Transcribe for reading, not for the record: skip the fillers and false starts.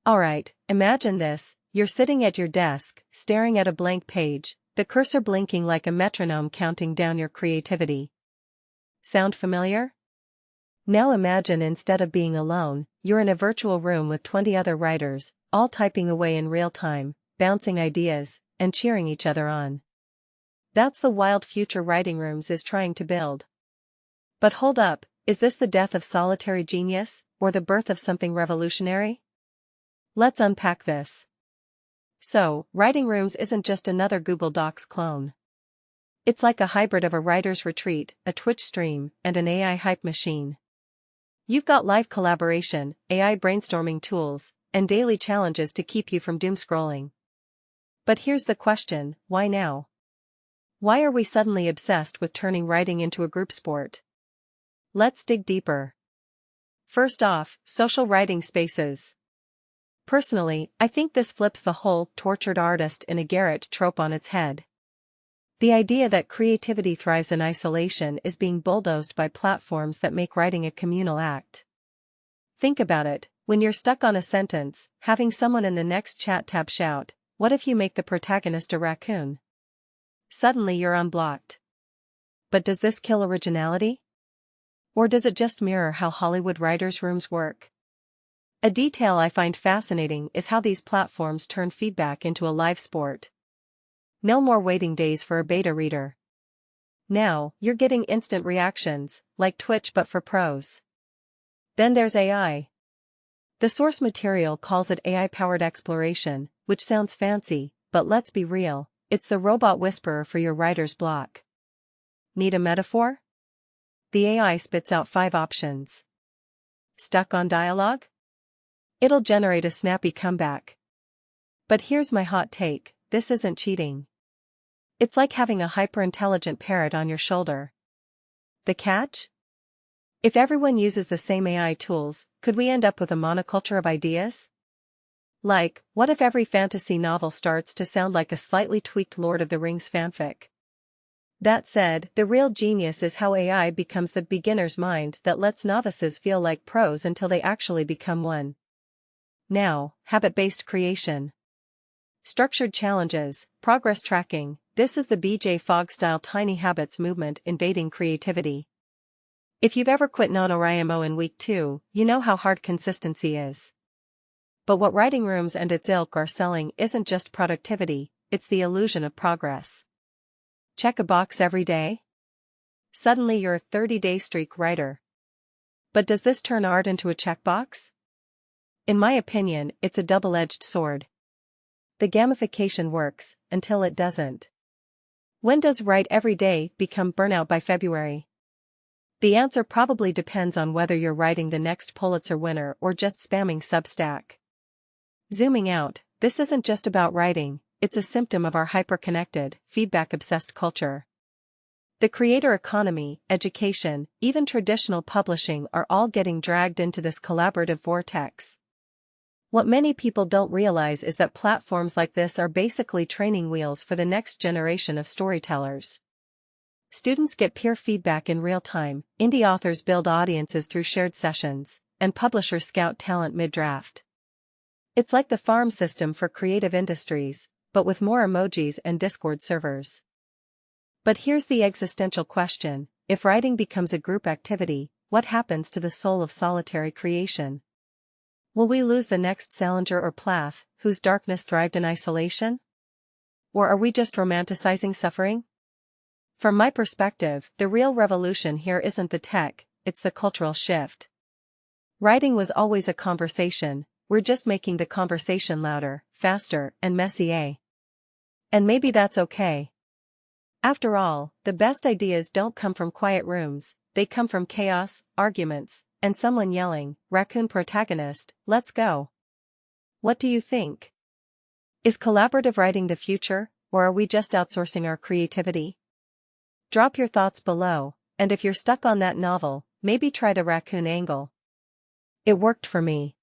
Alright, imagine this: you're sitting at your desk, staring at a blank page, the cursor blinking like a metronome counting down your creativity. Sound familiar? Now imagine, instead of being alone, you're in a virtual room with 20 other writers, all typing away in real time, bouncing ideas, and cheering each other on. That's the wild future WritingRooms is trying to build. But hold up, is this the death of solitary genius, or the birth of something revolutionary? Let's unpack this. So, WritingRooms isn't just another Google Docs clone. It's like a hybrid of a writer's retreat, a Twitch stream, and an AI hype machine. You've got live collaboration, AI brainstorming tools, and daily challenges to keep you from doom scrolling. But here's the question: why now? Why are we suddenly obsessed with turning writing into a group sport? Let's dig deeper. First off, social writing spaces. Personally, I think this flips the whole tortured artist in a garret trope on its head. The idea that creativity thrives in isolation is being bulldozed by platforms that make writing a communal act. Think about it: when you're stuck on a sentence, having someone in the next chat tab shout, "What if you make the protagonist a raccoon?" Suddenly you're unblocked. But does this kill originality? Or does it just mirror how Hollywood writers' rooms work? A detail I find fascinating is how these platforms turn feedback into a live sport. No more waiting days for a beta reader. Now, you're getting instant reactions, like Twitch but for pros. Then there's AI. The source material calls it AI-powered exploration, which sounds fancy, but let's be real, it's the robot whisperer for your writer's block. Need a metaphor? The AI spits out 5 options. Stuck on dialogue? It'll generate a snappy comeback. But here's my hot take: this isn't cheating. It's like having a hyper-intelligent parrot on your shoulder. The catch? If everyone uses the same AI tools, could we end up with a monoculture of ideas? Like, what if every fantasy novel starts to sound like a slightly tweaked Lord of the Rings fanfic? That said, the real genius is how AI becomes the beginner's mind that lets novices feel like pros until they actually become one. Now, habit-based creation. Structured challenges, progress tracking, this is the BJ Fogg-style tiny habits movement invading creativity. If you've ever quit NaNoWriMo in week 2, you know how hard consistency is. But what WritingRooms and its ilk are selling isn't just productivity, it's the illusion of progress. Check a box every day? Suddenly you're a 30-day streak writer. But does this turn art into a checkbox? In my opinion, it's a double-edged sword. The gamification works, until it doesn't. When does write every day become burnout by February? The answer probably depends on whether you're writing the next Pulitzer winner or just spamming Substack. Zooming out, this isn't just about writing, it's a symptom of our hyper-connected, feedback-obsessed culture. The creator economy, education, even traditional publishing are all getting dragged into this collaborative vortex. What many people don't realize is that platforms like this are basically training wheels for the next generation of storytellers. Students get peer feedback in real time, indie authors build audiences through shared sessions, and publishers scout talent mid-draft. It's like the farm system for creative industries, but with more emojis and Discord servers. But here's the existential question: if writing becomes a group activity, what happens to the soul of solitary creation? Will we lose the next Salinger or Plath, whose darkness thrived in isolation? Or are we just romanticizing suffering? From my perspective, the real revolution here isn't the tech, it's the cultural shift. Writing was always a conversation, we're just making the conversation louder, faster, and messier. And maybe that's okay. After all, the best ideas don't come from quiet rooms, they come from chaos, arguments, and someone yelling, "Raccoon protagonist, let's go." What do you think? Is collaborative writing the future, or are we just outsourcing our creativity? Drop your thoughts below, and if you're stuck on that novel, maybe try the raccoon angle. It worked for me.